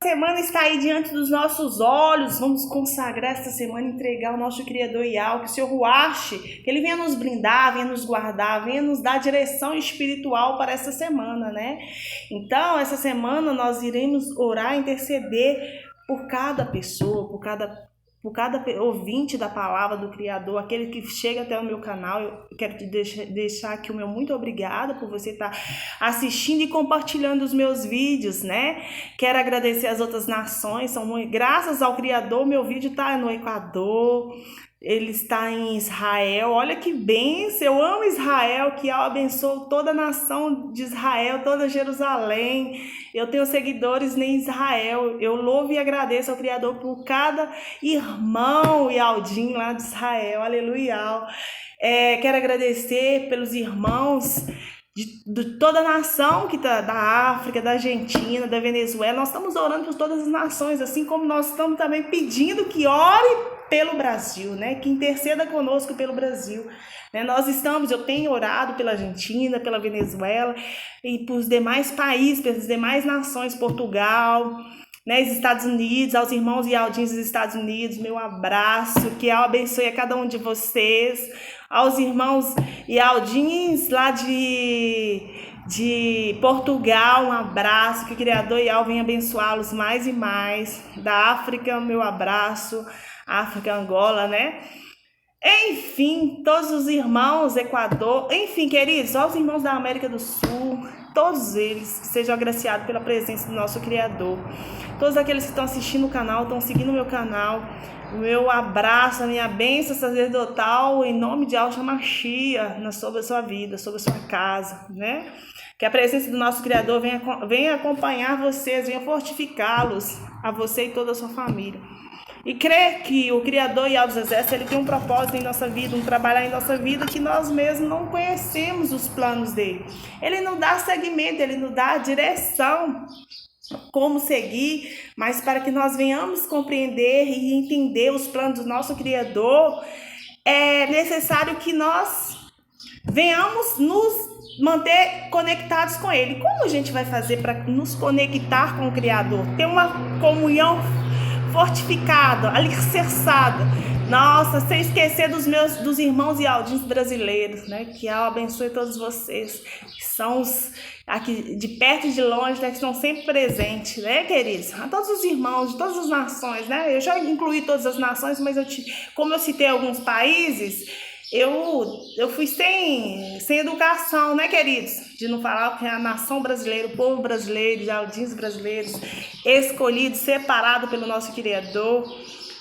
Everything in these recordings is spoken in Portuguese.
Semana está aí diante dos nossos olhos. Vamos consagrar esta semana, entregar ao nosso Criador Yahweh, que o Senhor Ruache, que Ele venha nos brindar, venha nos guardar, venha nos dar direção espiritual para essa semana, né? Então, essa semana nós iremos orar, interceder por cada pessoa, por cada ouvinte da palavra do Criador, aquele que chega até o meu canal. Eu quero te deixar aqui o meu muito obrigado por você estar assistindo e compartilhando os meus vídeos, né? Quero agradecer as outras nações, graças ao Criador, meu vídeo está no Equador, ele está em Israel. Olha que bênção, eu amo Israel, que abençoe toda a nação de Israel, toda Jerusalém. Eu tenho seguidores em Israel. Eu louvo e agradeço ao Criador por cada irmão e Aldim lá de Israel. Aleluia. Quero agradecer pelos irmãos de toda a nação que tá, da África, da Argentina, da Venezuela. Nós estamos orando por todas as nações, assim como nós estamos também pedindo que ore pelo Brasil, né? Que interceda conosco pelo Brasil. Eu tenho orado pela Argentina, pela Venezuela e para os demais países, pelas demais nações, Portugal, né, os Estados Unidos, aos irmãos e aldins dos Estados Unidos, meu abraço, que Deus abençoe a cada um de vocês, aos irmãos e aldins lá de Portugal, um abraço, que o Criador Yahweh venha abençoá-los mais e mais. Da África, meu abraço, África, Angola, né? Enfim, todos os irmãos, Equador, enfim, queridos, aos irmãos da América do Sul, todos eles sejam agraciados pela presença do nosso Criador. Todos aqueles que estão assistindo o canal, estão seguindo o meu canal, o meu abraço, a minha bênção sacerdotal, em nome de Yahshua Mashiach, sobre a sua vida, sobre a sua casa, né? Que a presença do nosso Criador venha acompanhar vocês, venha fortificá-los, a você e toda a sua família. E crer que o Criador Yahweh dos Exércitos, ele tem um propósito em nossa vida, um trabalho em nossa vida que nós mesmos não conhecemos os planos dele. Ele não dá seguimento, ele não dá direção como seguir, mas para que nós venhamos compreender e entender os planos do nosso Criador, é necessário que nós venhamos nos manter conectados com ele. Como a gente vai fazer para nos conectar com o Criador? Ter uma comunhão fortificada, alicerçada. Nossa, sem esquecer dos irmãos e aldins brasileiros, né? Que abençoe todos vocês, que são os aqui de perto e de longe, né? Que estão sempre presentes, né, queridos? A todos os irmãos de todas as nações, né? Eu já incluí todas as nações, mas como eu citei alguns países, eu fui sem educação, né, queridos? De não falar que é a nação brasileira, o povo brasileiro, os aldins brasileiros, escolhidos, separados pelo nosso Criador.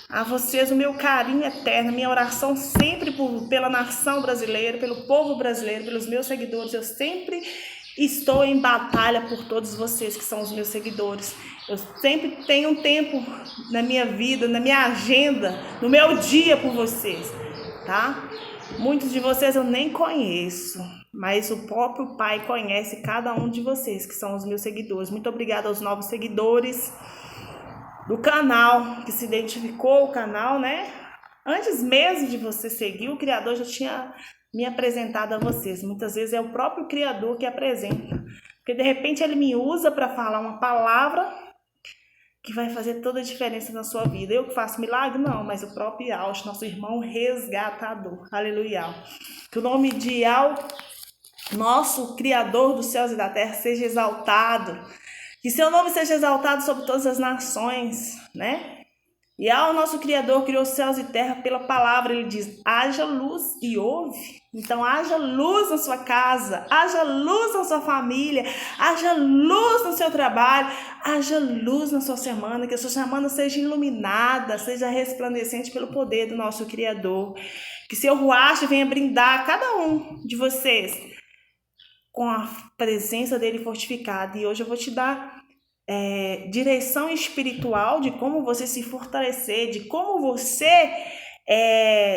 A vocês o meu carinho eterno, a minha oração sempre pela nação brasileira, pelo povo brasileiro, pelos meus seguidores. Eu sempre estou em batalha por todos vocês que são os meus seguidores. Eu sempre tenho um tempo na minha vida, na minha agenda, no meu dia por vocês, tá? Muitos de vocês eu nem conheço, mas o próprio Pai conhece cada um de vocês que são os meus seguidores. Muito obrigada aos novos seguidores do canal, que se identificou o canal, né? Antes mesmo de você seguir, o Criador já tinha me apresentado a vocês. Muitas vezes é o próprio Criador que apresenta, porque de repente ele me usa para falar uma palavra que vai fazer toda a diferença na sua vida. Eu que faço milagre? Não, mas o próprio Yahweh, nosso irmão resgatador. Aleluia. Que o nome de Yahweh, nosso Criador dos céus e da terra, seja exaltado. Que seu nome seja exaltado sobre todas as nações, né? E ao nosso Criador criou céus e terra pela palavra. Ele diz, haja luz e houve. Então haja luz na sua casa, haja luz na sua família, haja luz no seu trabalho, haja luz na sua semana, que a sua semana seja iluminada, seja resplandecente pelo poder do nosso Criador. Que seu ruache venha brindar cada um de vocês com a presença dele fortificada. E hoje eu vou te dar direção espiritual de como você se fortalecer, de como você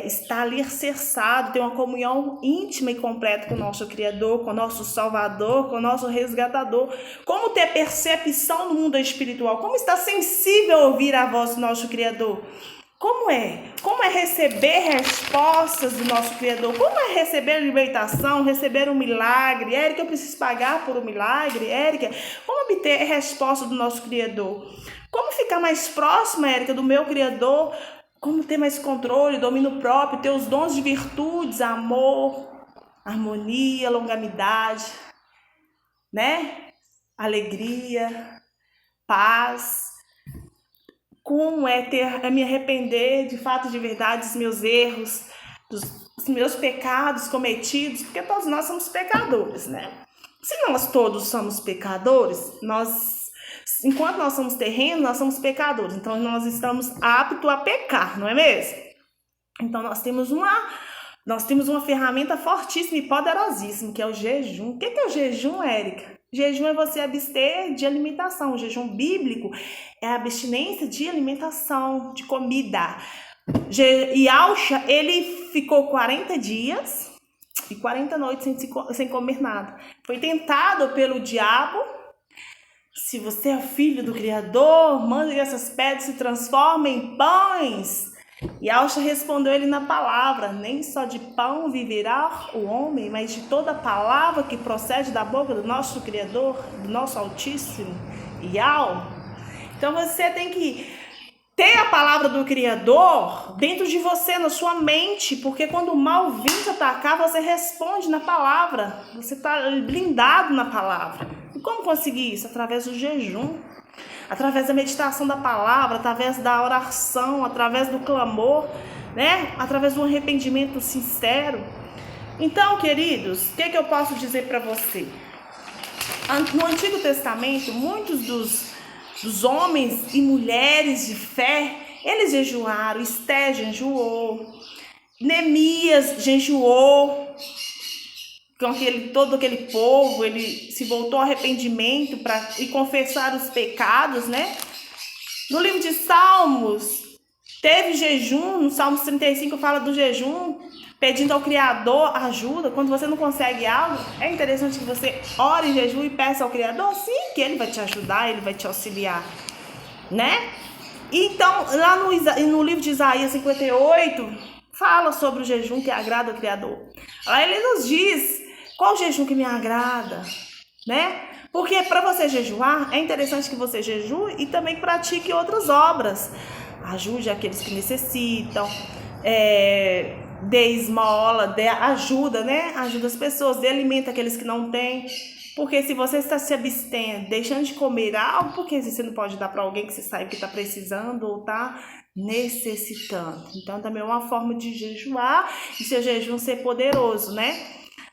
está alicerçado, ter uma comunhão íntima e completa com o nosso Criador, com o nosso Salvador, com o nosso Resgatador. Como ter percepção no mundo espiritual, como estar sensível a ouvir a voz do nosso Criador. Como é receber respostas do nosso Criador? Como é receber libertação, receber um milagre? Érica, eu preciso pagar por um milagre? Érica, como obter resposta do nosso Criador? Como ficar mais próxima, Érica, do meu Criador? Como ter mais controle, domínio próprio, ter os dons de virtudes, amor, harmonia, longanimidade, né? Alegria, paz. Como é me arrepender de fato, de verdade, dos meus erros, dos meus pecados cometidos, porque todos nós somos pecadores, né? Se nós todos somos pecadores, enquanto nós somos terrenos, nós somos pecadores. Então, nós estamos aptos a pecar, não é mesmo? Então, nós temos uma ferramenta fortíssima e poderosíssima, que é o jejum. O que é o jejum, Érica? Jejum é você abster de alimentação. O jejum bíblico é a abstinência de alimentação, de comida. E Alcha, ele ficou 40 dias e 40 noites sem comer nada. Foi tentado pelo diabo. Se você é filho do Criador, manda que essas pedras se transformem em pães. E Alcha respondeu ele na palavra: nem só de pão viverá o homem, mas de toda palavra que procede da boca do nosso Criador, do nosso Altíssimo Yahweh. Então você tem que ter a palavra do Criador dentro de você, na sua mente, porque quando o mal vir te atacar, você responde na palavra, você está blindado na palavra. E como conseguir isso? Através do jejum, através da meditação da palavra, através da oração, através do clamor, né? Através do arrependimento sincero. Então, queridos, o que eu posso dizer para você? No Antigo Testamento, muitos dos homens e mulheres de fé, eles jejuaram. Esté jejuou, Neemias jejuou, com todo aquele povo, ele se voltou ao arrependimento e confessar os pecados, né? No livro de Salmos, teve jejum. No Salmos 35 fala do jejum, pedindo ao Criador ajuda. Quando você não consegue algo, é interessante que você ore em jejum e peça ao Criador, sim, que ele vai te ajudar, ele vai te auxiliar, né? Então, lá no livro de Isaías 58, fala sobre o jejum que agrada ao Criador. Lá ele nos diz qual o jejum que me agrada, né? Porque para você jejuar, é interessante que você jejue e também pratique outras obras. Ajude aqueles que necessitam, dê esmola, dê ajuda, né? Ajuda as pessoas, dê alimento àqueles que não têm. Porque se você está se abstendo, deixando de comer algo, porque você não pode dar para alguém que você sabe que está precisando ou está necessitando. Então também é uma forma de jejuar e seu jejum ser poderoso, né?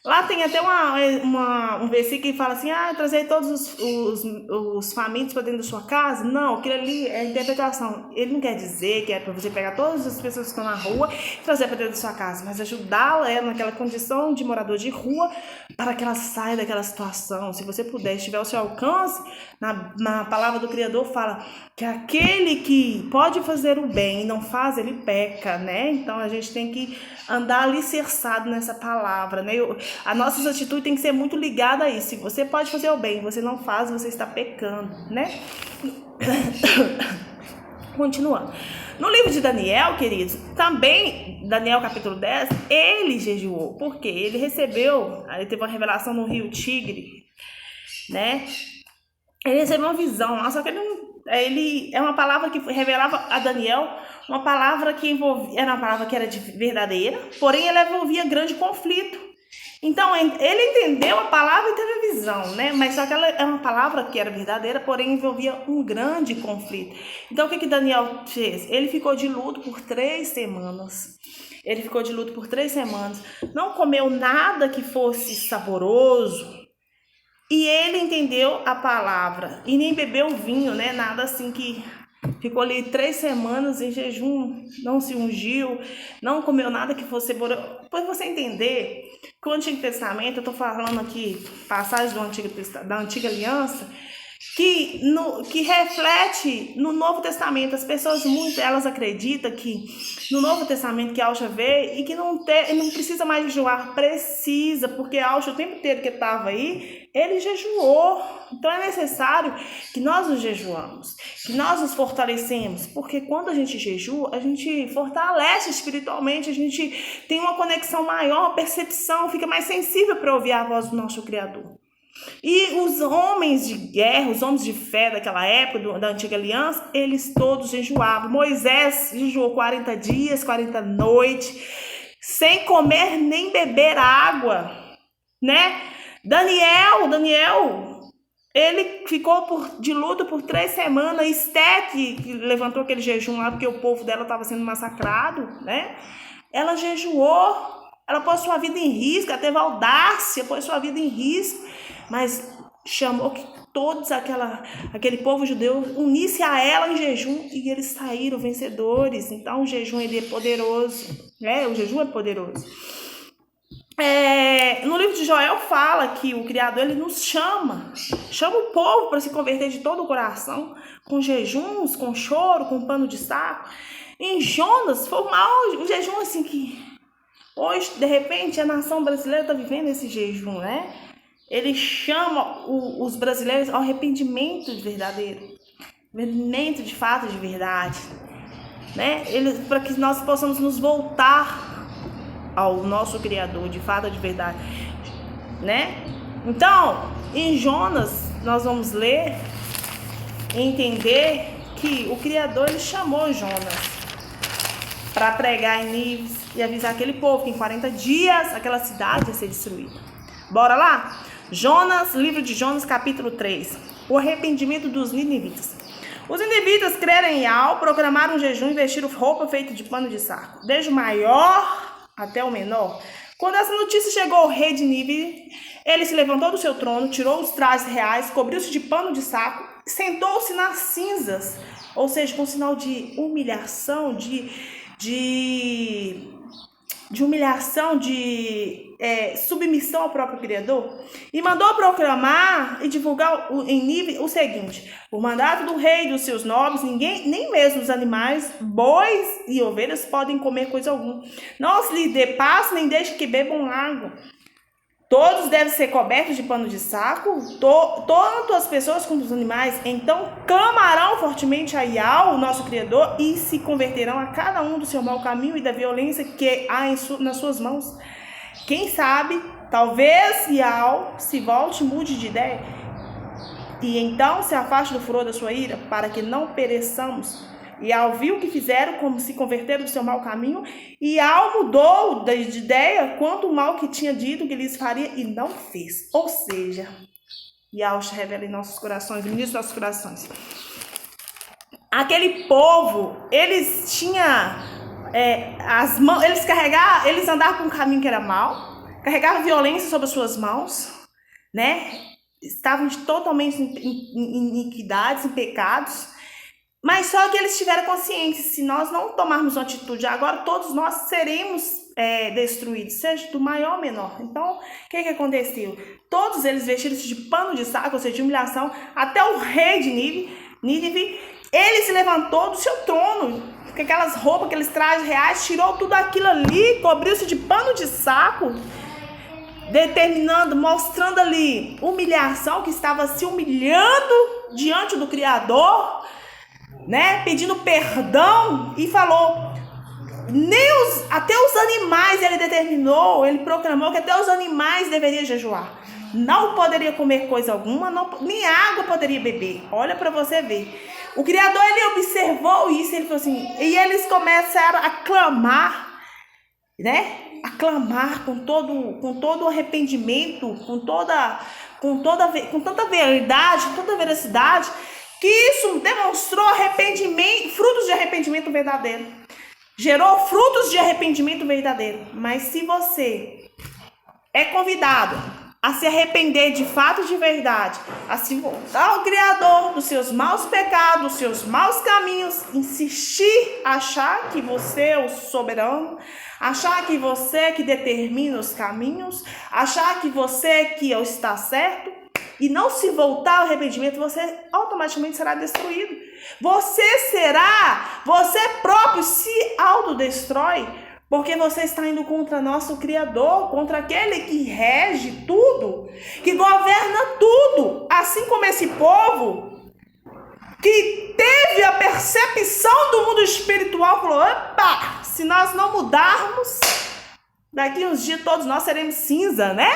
Lá tem até um versículo que fala assim: trazer todos os famintos para dentro da sua casa. Não, aquilo ali é interpretação. Ele não quer dizer que é para você pegar todas as pessoas que estão na rua e trazer para dentro da sua casa, mas ajudá-la naquela condição de morador de rua para que ela saia daquela situação. Se você puder, estiver ao seu alcance, na palavra do Criador fala que aquele que pode fazer o bem e não faz, ele peca, né? Então a gente tem que andar alicerçado nessa palavra, né? As nossas atitudes têm que ser muito ligadas a isso. Se você pode fazer o bem, você não faz, você está pecando, né? Continuando. No livro de Daniel, queridos, também, Daniel capítulo 10, ele jejuou. Por quê? Ele teve uma revelação no rio Tigre, né? Ele recebeu uma visão lá, só que ele é uma palavra que revelava a Daniel, uma palavra que era uma palavra que era verdadeira, porém ela envolvia grande conflito. Então, ele entendeu a palavra e teve a visão, né? Mas só que ela é uma palavra que era verdadeira, porém envolvia um grande conflito. Então, o que Daniel fez? Ele ficou de luto por 3 semanas. Não comeu nada que fosse saboroso. E ele entendeu a palavra. E nem bebeu vinho, né? Nada assim que... Ficou ali 3 semanas em jejum, não se ungiu, não comeu nada que fosse saboroso. Para você entender que o Antigo Testamento, eu estou falando aqui, passagem da Antiga Aliança, que reflete no Novo Testamento. As pessoas, elas acreditam que no Novo Testamento que Alcha veio e que não precisa mais jejuar, precisa, porque Alcha o tempo inteiro que estava aí, ele jejuou. Então é necessário que nós nos jejuamos, que nós nos fortalecemos, porque quando a gente jejua, a gente fortalece espiritualmente, a gente tem uma conexão maior, uma percepção, fica mais sensível para ouvir a voz do nosso Criador. E os homens de guerra, os homens de fé daquela época, da antiga aliança, eles todos jejuavam. Moisés jejuou 40 dias, 40 noites, sem comer nem beber água, né? Daniel, ele ficou de luto por 3 semanas. Esté, que levantou aquele jejum lá, porque o povo dela estava sendo massacrado, né? Ela jejuou, ela pôs sua vida em risco, ela teve audácia, pôs sua vida em risco, mas chamou que todos aquele povo judeu unisse a ela em jejum e eles saíram vencedores. Então o jejum ele é poderoso, né? O jejum é poderoso. No livro de Joel fala que o Criador ele nos chama o povo para se converter de todo o coração, com jejuns, com choro, com pano de saco. Em Jonas foi um jejum assim que hoje, de repente, a nação brasileira está vivendo esse jejum, né? Ele chama os brasileiros ao arrependimento verdadeiro, arrependimento de fato de verdade, né? Para que nós possamos nos voltar ao nosso Criador, de fato de verdade, né? Então, em Jonas, nós vamos ler e entender que o Criador ele chamou Jonas para pregar em Nínive e avisar aquele povo que em 40 dias aquela cidade ia ser destruída. Bora lá? Jonas, livro de Jonas, capítulo 3. O arrependimento dos ninivitas. Os ninivitas creram em Baal, proclamaram um jejum e vestiram roupa feita de pano de saco, desde o maior até o menor. Quando essa notícia chegou ao rei de Nínive, ele se levantou do seu trono, tirou os trajes reais, cobriu-se de pano de saco, sentou-se nas cinzas, ou seja, com sinal de humilhação, de humilhação, submissão ao próprio Criador, e mandou proclamar e divulgar em Nínive o seguinte: por mandato do rei e dos seus nobres, ninguém, nem mesmo os animais, bois e ovelhas, podem comer coisa alguma. Não se lhe dê pasto, nem deixe que bebam água. Todos devem ser cobertos de pano de saco, tanto as pessoas como os animais. Então clamarão fortemente a Baal, o nosso Criador, e se converterão a cada um do seu mau caminho e da violência que há nas suas mãos. Quem sabe, talvez Baal se volte e mude de ideia, e então se afaste do furor da sua ira, para que não pereçamos. E Baal viu o que fizeram, como se converteram do seu mau caminho, e Baal mudou de ideia quanto o mal que tinha dito que lhes faria, e não fez. Ou seja, Baal se revela em nossos corações, ministra em nossos corações. Aquele povo, eles tinham as mãos, eles andavam por um caminho que era mau, carregavam violência sobre as suas mãos, né? Estavam totalmente em iniquidades, em pecados. Mas só que eles tiveram consciência, se nós não tomarmos uma atitude agora, todos nós seremos destruídos, seja do maior ou menor. Então, o que aconteceu? Todos eles vestiram-se de pano de saco, ou seja, de humilhação, até o rei de Nínive, ele se levantou do seu trono, com aquelas roupas, aqueles trajes reais, tirou tudo aquilo ali, cobriu-se de pano de saco, mostrando ali humilhação, que estava se humilhando diante do Criador, né, pedindo perdão, e falou, até os animais ele proclamou que até os animais deveriam jejuar, não poderia comer coisa alguma, nem água poderia beber. Olha para você ver, o Criador ele observou isso, ele falou assim, e eles começaram a clamar, né, com todo o arrependimento, com tanta verdade, com tanta veracidade, que isso demonstrou frutos de arrependimento verdadeiro. Gerou frutos de arrependimento verdadeiro. Mas se você é convidado a se arrepender de fato de verdade, a se voltar ao Criador dos seus maus pecados, dos seus maus caminhos, insistir, achar que você é o soberano, achar que você é que determina os caminhos, achar que você é que está certo, e não se voltar ao arrependimento, você automaticamente será destruído. Você próprio se autodestrói, porque você está indo contra nosso Criador, contra aquele que rege tudo, que governa tudo. Assim como esse povo que teve a percepção do mundo espiritual, falou, opa, se nós não mudarmos, daqui uns dias todos nós seremos cinza, né?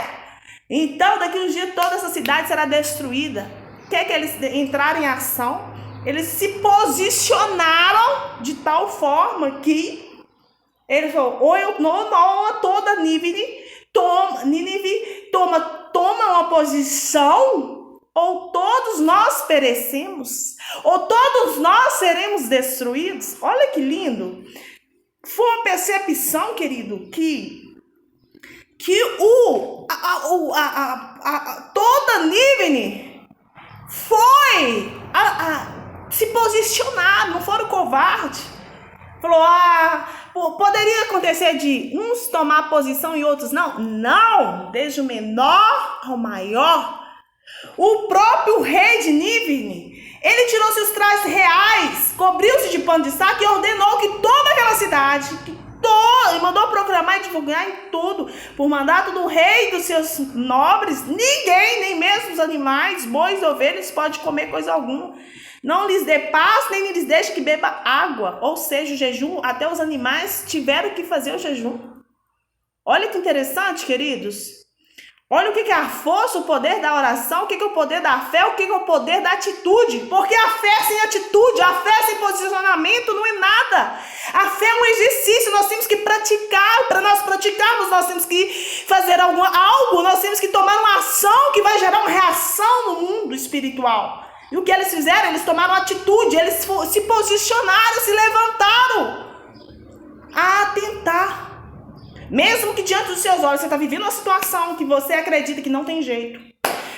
Então, daqui uns dias, toda essa cidade será destruída. Quer que eles entraram em ação? Eles se posicionaram de tal forma que ele falou, ou eu não, toda Nínive toma uma posição, ou todos nós perecemos, ou todos nós seremos destruídos. Olha que lindo. Foi uma percepção, querido, que toda Nínive foi se posicionar, não foram covardes. Falou, poderia acontecer de uns tomar posição e outros não? Não, desde o menor ao maior. O próprio rei de Nínive, ele tirou seus trajes reais, cobriu-se de pano de saco e ordenou que toda aquela cidade, e mandou proclamar e divulgar em tudo, por mandato do rei e dos seus nobres, ninguém, nem mesmo os animais, bois e ovelhas, pode comer coisa alguma. Não lhes dê paz, nem lhes deixe que beba água. Ou seja, o jejum, até os animais tiveram que fazer o jejum. Olha que interessante, queridos. Olha o que é a força, o poder da oração, o que é o poder da fé, o que é o poder da atitude. Porque a fé sem atitude, a fé sem posicionamento não é nada. A fé é um exercício, nós temos que praticar. Para nós praticarmos, nós temos que fazer algo, nós temos que tomar uma ação que vai gerar uma reação no mundo espiritual. E o que eles fizeram? Eles tomaram atitude, eles se posicionaram, se levantaram a tentar. Mesmo que diante dos seus olhos você está vivendo uma situação que você acredita que não tem jeito.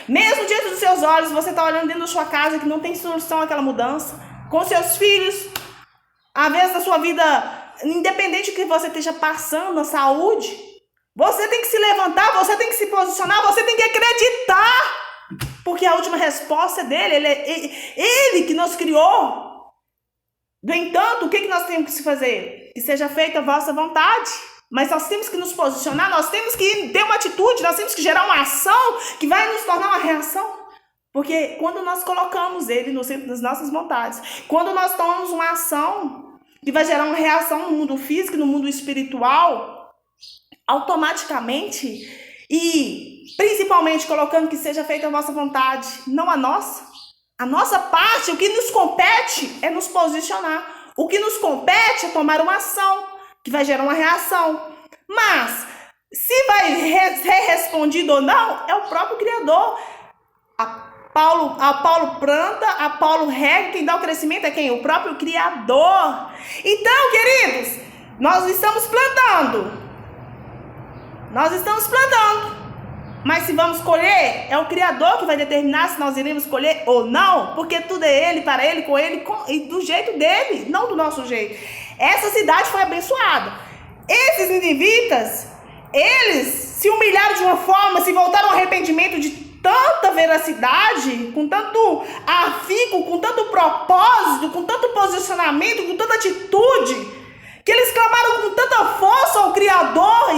Mesmo diante dos seus olhos você está olhando dentro da sua casa que não tem solução àquela mudança. Com seus filhos, às vezes da sua vida, independente do que você esteja passando, na saúde, você tem que se levantar, você tem que se posicionar, você tem que acreditar. Porque a última resposta é dele, ele que nos criou. No entanto, o que nós temos que fazer? Que seja feita a vossa vontade. Mas nós temos que nos posicionar, nós temos que ter uma atitude, nós temos que gerar uma ação que vai nos tornar uma reação. Porque quando nós colocamos ele no centro das nossas vontades, quando nós tomamos uma ação que vai gerar uma reação no mundo físico e no mundo espiritual, automaticamente, e principalmente colocando que seja feita a vossa vontade, não a nossa. A nossa parte, o que nos compete é nos posicionar. O que nos compete é tomar uma ação que vai gerar uma reação. Mas, se vai ser respondido ou não, é o próprio Criador. A Paulo planta, a Paulo rega, quem dá o crescimento é quem? O próprio Criador. Então, queridos, nós estamos plantando. Mas se vamos colher, é o Criador que vai determinar se nós iremos colher ou não, porque tudo é Ele, para Ele, com Ele, e do jeito dele, não do nosso jeito. Essa cidade foi abençoada. Esses ninivitas, eles se humilharam de uma forma, se voltaram ao arrependimento de tanta veracidade, com tanto afinco, com tanto propósito, com tanto posicionamento, com tanta atitude, que eles clamaram com tanta força ao Criador,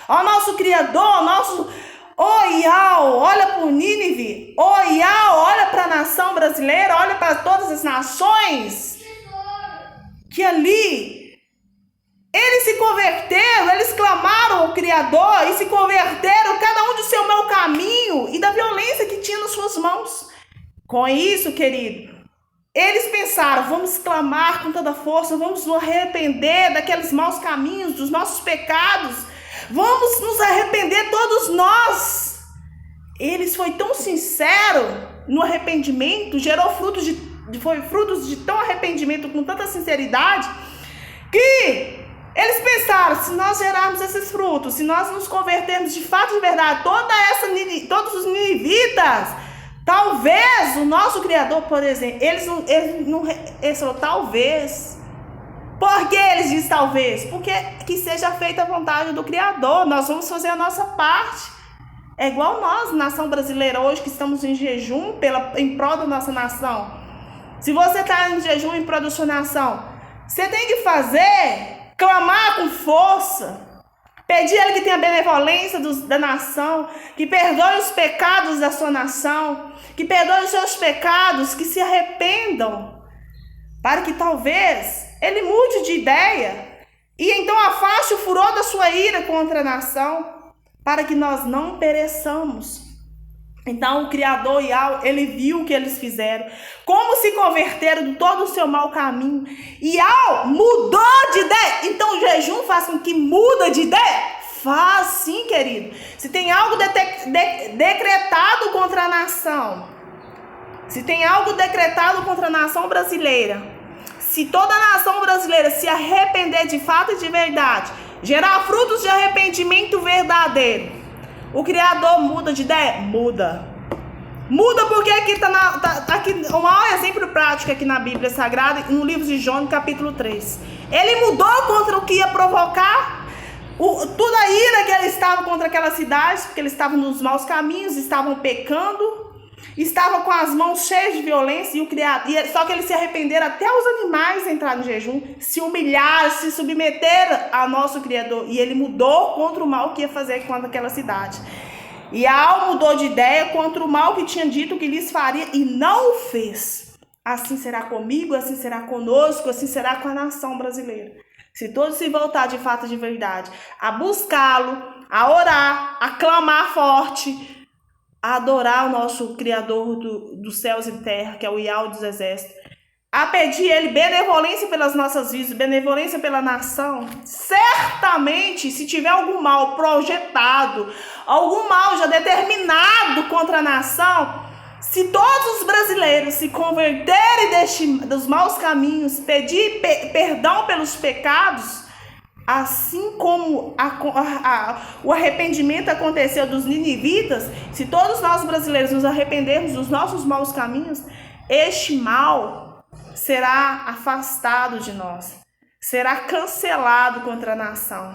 ao nosso Criador, ao nosso... olha para o Nínive, olha para a nação brasileira, olha para todas as nações, que ali eles se converteram, eles clamaram ao Criador e se converteram, cada um do seu mau caminho e da violência que tinha nas suas mãos. Com isso, querido, eles pensaram, vamos clamar com toda força, vamos nos arrepender daqueles maus caminhos, dos nossos pecados, vamos nos arrepender todos nós. Eles foi tão sincero no arrependimento, gerou frutos de tão arrependimento com tanta sinceridade, que eles pensaram, se nós gerarmos esses frutos, se nós nos convertermos de fato de verdade, todos os ninivitas, talvez o nosso Criador, por exemplo, eles falaram, talvez. Por que eles dizem talvez? Porque que seja feita a vontade do Criador, nós vamos fazer a nossa parte. É igual nós, nação brasileira, hoje que estamos em jejum em prol da nossa nação. Se você está em jejum em prol da sua nação, você tem que clamar com força, pedir a Ele que tenha benevolência da nação, que perdoe os pecados da sua nação, que perdoe os seus pecados, que se arrependam, para que talvez Ele mude de ideia e então afaste o furor da sua ira contra a nação. para que nós não pereçamos. Então o Criador Yahweh, ele viu o que eles fizeram, como se converteram de todo o seu mau caminho. E Yahweh mudou de ideia. Então o jejum faz com que muda de ideia? Faz sim, querido. Se tem algo decretado contra a nação, se tem algo decretado contra a nação brasileira, se toda a nação brasileira se arrepender de fato e de verdade, gerar frutos de arrependimento verdadeiro, o Criador muda de ideia? Muda. Muda porque aqui está aqui um maior exemplo prático aqui na Bíblia Sagrada, no livro de João, capítulo 3. Ele mudou contra o que ia provocar toda a ira que ele estava contra aquela cidade, porque eles estavam nos maus caminhos, estavam pecando, estavam com as mãos cheias de violência, só que eles se arrependeram, até os animais entraram em jejum, se humilharam, se submeteram ao nosso Criador, e ele mudou contra o mal que ia fazer contra aquela cidade. E Yahweh mudou de ideia contra o mal que tinha dito que lhes faria, e não o fez. Assim será comigo, assim será conosco, assim será com a nação brasileira. Se todos se voltar de fato de verdade, a buscá-lo, a orar, a clamar forte, a adorar o nosso Criador dos céus e terra, que é o Yahweh dos exércitos, a pedir ele benevolência pelas nossas vidas, benevolência pela nação, certamente, se tiver algum mal projetado, algum mal já determinado contra a nação, se todos os brasileiros se converterem dos maus caminhos, pedir perdão pelos pecados, assim como o arrependimento aconteceu dos ninivitas, se todos nós brasileiros nos arrependermos dos nossos maus caminhos, este mal será afastado de nós, será cancelado contra a nação.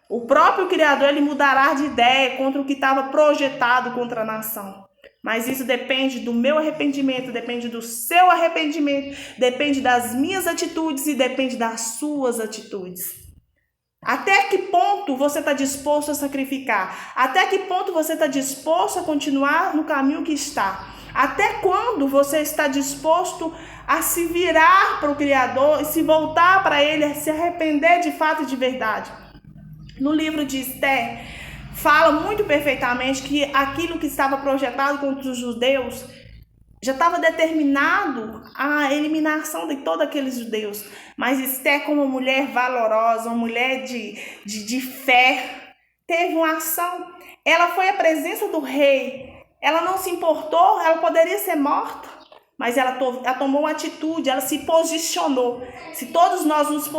O próprio Criador, ele mudará de ideia contra o que estava projetado contra a nação. Mas isso depende do meu arrependimento, depende do seu arrependimento, depende das minhas atitudes e depende das suas atitudes. Até que ponto você está disposto a sacrificar? Até que ponto você está disposto a continuar no caminho que está? Até quando você está disposto a se virar para o Criador e se voltar para Ele, a se arrepender de fato e de verdade? No livro de Esther, fala muito perfeitamente que aquilo que estava projetado contra os judeus já estava determinado a eliminação de todos aqueles judeus. Mas Esther, como mulher valorosa, uma mulher de fé, teve uma ação. Ela foi à presença do rei. Ela não se importou, ela poderia ser morta. Mas ela tomou uma atitude, ela se posicionou. Se todos nós nos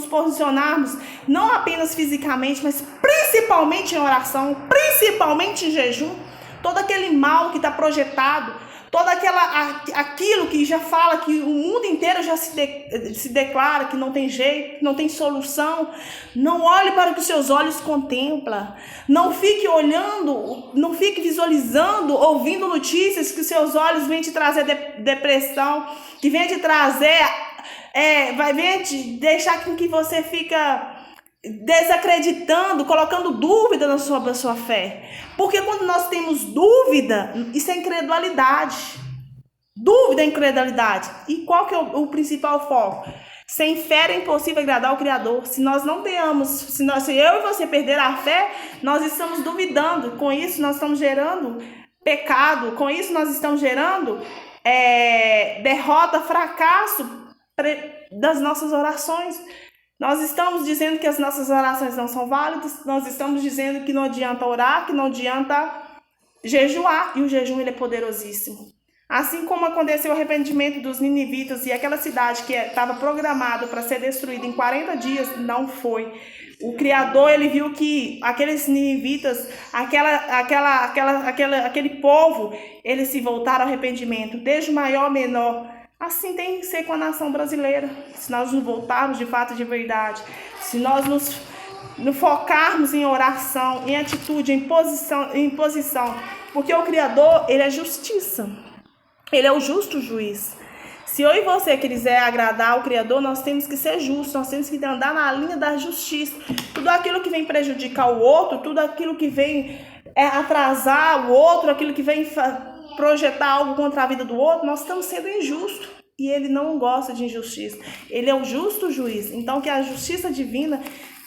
posicionarmos, não apenas fisicamente, mas principalmente em oração, principalmente em jejum, todo aquele mal que está projetado, aquilo que já fala que o mundo inteiro já se declara que não tem jeito, que não tem solução, não olhe para o que seus olhos contemplam, não fique olhando, não fique visualizando, ouvindo notícias que seus olhos vêm te trazer depressão, que vem te trazer, vai vir te deixar com que você fica desacreditando, colocando dúvida na sua fé. Porque quando nós temos dúvida, isso é incredulidade. Dúvida é incredulidade. E qual que é o principal foco? Sem fé é impossível agradar ao Criador. Se nós não tenhamos, se eu e você perder a fé, nós estamos duvidando. Com isso nós estamos gerando pecado. Com isso nós estamos gerando derrota, fracasso das nossas orações. Nós estamos dizendo que as nossas orações não são válidas, nós estamos dizendo que não adianta orar, que não adianta jejuar, e o jejum ele é poderosíssimo. Assim como aconteceu o arrependimento dos ninivitas e aquela cidade que estava programada para ser destruída em 40 dias, não foi. O Criador, ele viu que aqueles ninivitas, aquele povo, eles se voltaram ao arrependimento, desde o maior ao menor. Assim tem que ser com a nação brasileira. Se nós nos voltarmos de fato de verdade, se nós nos focarmos em oração, em atitude, em posição, porque o Criador, ele é justiça, ele é o justo juiz. Se eu e você quiser agradar ao Criador, nós temos que ser justos, nós temos que andar na linha da justiça. Tudo aquilo que vem prejudicar o outro, tudo aquilo que vem atrasar o outro, aquilo que vem projetar algo contra a vida do outro, nós estamos sendo injustos. E ele não gosta de injustiça. Ele é o justo juiz. Então, que a justiça divina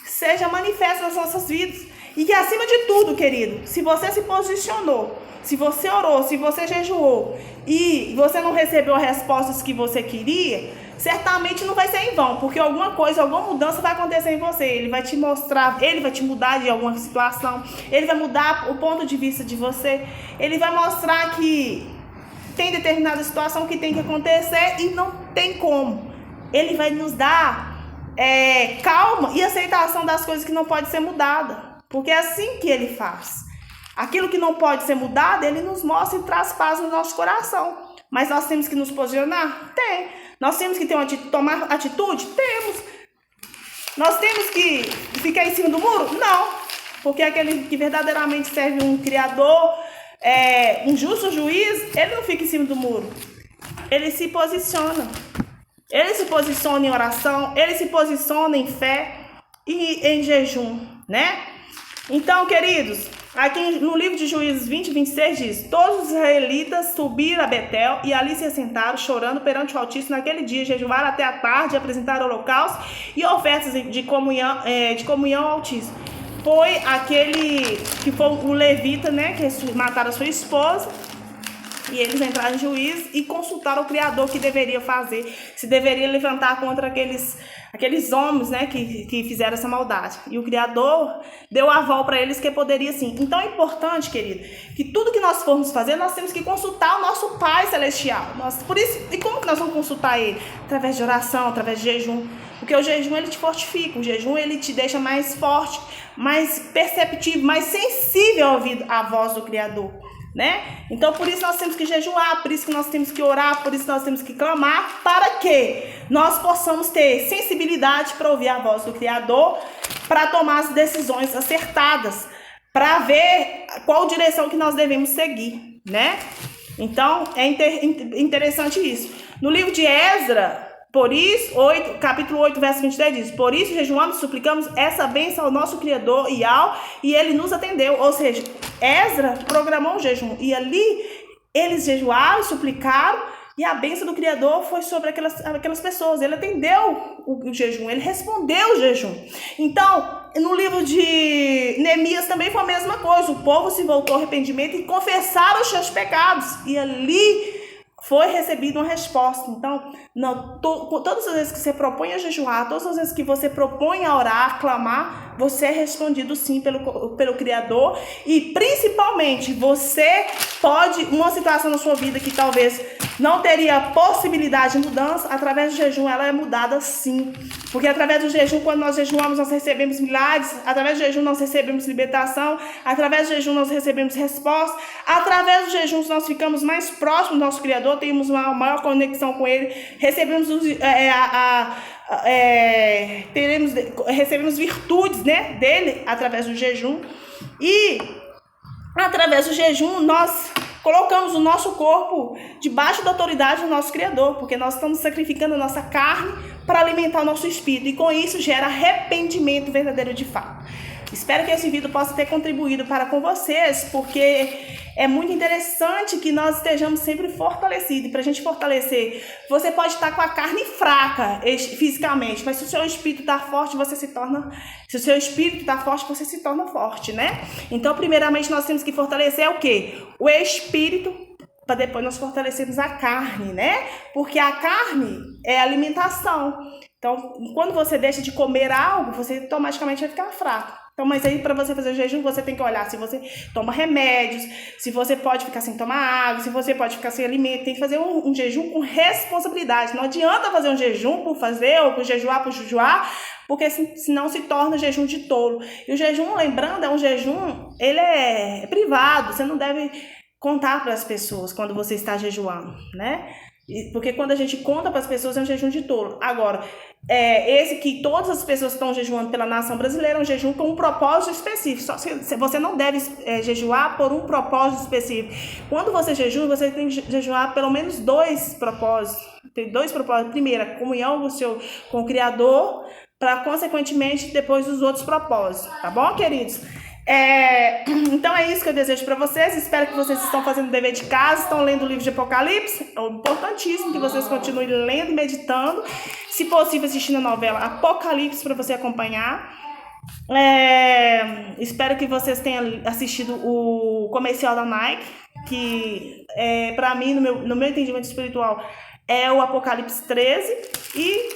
seja manifesto nas nossas vidas. E que acima de tudo, querido, se você se posicionou, se você orou, se você jejuou e você não recebeu as respostas que você queria, certamente não vai ser em vão, porque alguma coisa, alguma mudança vai acontecer em você. Ele vai te mostrar, ele vai te mudar de alguma situação, ele vai mudar o ponto de vista de você, ele vai mostrar que tem determinada situação que tem que acontecer e não tem como. Ele vai nos dar calma e aceitação das coisas que não podem ser mudadas, porque é assim que ele faz. Aquilo que não pode ser mudado, ele nos mostra e traz paz no nosso coração. Mas nós temos que nos posicionar? Tem. Nós temos que tomar atitude? Temos. Nós temos que ficar em cima do muro? Não. Porque aquele que verdadeiramente serve um Criador, um justo juiz, ele não fica em cima do muro. Ele se posiciona. Ele se posiciona em oração, ele se posiciona em fé e em jejum, né? Então, queridos, aqui no livro de Juízes 20:26 diz: todos os israelitas subiram a Betel e ali se assentaram, chorando perante o Altíssimo naquele dia, jejuaram até a tarde, apresentaram holocaustos e ofertas de comunhão ao Altíssimo. Foi aquele que foi o levita, né, que mataram a sua esposa. E eles entraram em juízo e consultaram o Criador o que deveria fazer, se deveria levantar contra aqueles homens, né, que fizeram essa maldade. E o Criador deu aval para eles que poderia sim. Então é importante, querido, que tudo que nós formos fazer, nós temos que consultar o nosso Pai Celestial. Por isso, e como que nós vamos consultar Ele? Através de oração, através de jejum. Porque o jejum, ele te fortifica, o jejum, ele te deixa mais forte, mais perceptível, mais sensível a ouvir a voz do Criador, né? Então por isso nós temos que jejuar, por isso que nós temos que orar, por isso nós temos que clamar, para que nós possamos ter sensibilidade para ouvir a voz do Criador, para tomar as decisões acertadas, para ver qual direção que nós devemos seguir, né? Então é interessante isso. No livro de Esdras, por isso, capítulo 8, verso 23 diz: por isso jejuamos e suplicamos essa bênção ao nosso Criador e ele nos atendeu. Ou seja, Esdras programou um jejum e ali eles jejuaram, suplicaram e a bênção do Criador foi sobre aquelas pessoas. Ele atendeu o jejum, ele respondeu o jejum. Então, no livro de Neemias também foi a mesma coisa. O povo se voltou ao arrependimento e confessaram os seus pecados e ali foi recebida uma resposta. Então, todas as vezes que você propõe a jejuar, todas as vezes que você propõe a orar, a clamar, você é respondido sim pelo Criador. E principalmente, você pode, uma situação na sua vida que talvez não teria possibilidade de mudança, através do jejum ela é mudada sim. Porque através do jejum, quando nós jejuamos, nós recebemos milagres, através do jejum nós recebemos libertação, através do jejum nós recebemos resposta, através do jejum nós ficamos mais próximos do nosso Criador, temos uma maior conexão com Ele, recebemos virtudes, né, dele através do jejum. E através do jejum nós colocamos o nosso corpo debaixo da autoridade do nosso Criador, porque nós estamos sacrificando a nossa carne para alimentar o nosso espírito, e com isso gera arrependimento verdadeiro de fato. Espero que esse vídeo possa ter contribuído com vocês, porque é muito interessante que nós estejamos sempre fortalecidos. E para a gente fortalecer, você pode estar com a carne fraca fisicamente, mas se o seu espírito está forte, se o seu espírito está forte, você se torna forte, né? Então, primeiramente, nós temos que fortalecer o quê? O espírito, para depois nós fortalecermos a carne, né? Porque a carne é alimentação. Então, quando você deixa de comer algo, você automaticamente vai ficar fraco. Então, mas aí para você fazer o jejum, você tem que olhar se você toma remédios, se você pode ficar sem tomar água, se você pode ficar sem alimento. Tem que fazer um jejum com responsabilidade. Não adianta fazer um jejum por fazer ou por jejuar, porque senão se torna jejum de tolo. E o jejum, lembrando, é um jejum, ele é privado, você não deve contar para as pessoas quando você está jejuando, né? Porque quando a gente conta para as pessoas é um jejum de tolo. Agora, esse que todas as pessoas estão jejuando pela nação brasileira é um jejum com um propósito específico. Só você não deve jejuar por um propósito específico. Quando você jejua, você tem que jejuar pelo menos 2 propósitos. Tem 2 propósitos. Primeiro, a comunhão com o Criador, para consequentemente depois os outros propósitos. Tá bom, queridos? Então é isso que eu desejo para vocês. Espero que vocês estão fazendo o dever de casa, estão lendo o livro de Apocalipse. É importantíssimo que vocês continuem lendo e meditando, se possível assistindo a novela Apocalipse para você acompanhar. Espero que vocês tenham assistido o comercial da Nike, que para mim, no meu entendimento espiritual, é o Apocalipse 13. E,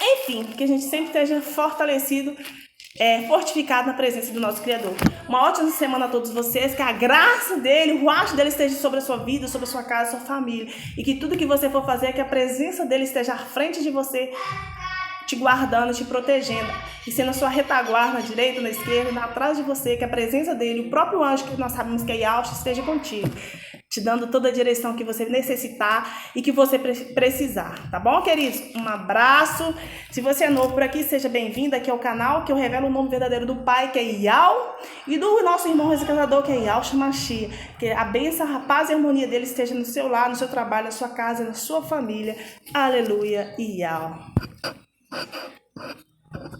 enfim, que a gente sempre esteja fortalecido, fortificado na presença do nosso Criador. Uma ótima semana a todos vocês, que a graça dele, o rosto dele esteja sobre a sua vida, sobre a sua casa, sua família, e que tudo que você for fazer, que a presença dele esteja à frente de você, te guardando, te protegendo, e sendo a sua retaguarda na direita, na esquerda, atrás de você, que a presença dele, o próprio anjo que nós sabemos que é Yahweh, esteja contigo, te dando toda a direção que você necessitar e que você precisar, tá bom, queridos? Um abraço. Se você é novo por aqui, seja bem-vindo aqui ao canal, que eu revelo o nome verdadeiro do Pai, que é Yahweh, e do nosso irmão resgatador, que é Yahshua Mashiach. Que a bênção, a paz e a harmonia dele esteja no seu lar, no seu trabalho, na sua casa, na sua família. Aleluia e Yahweh.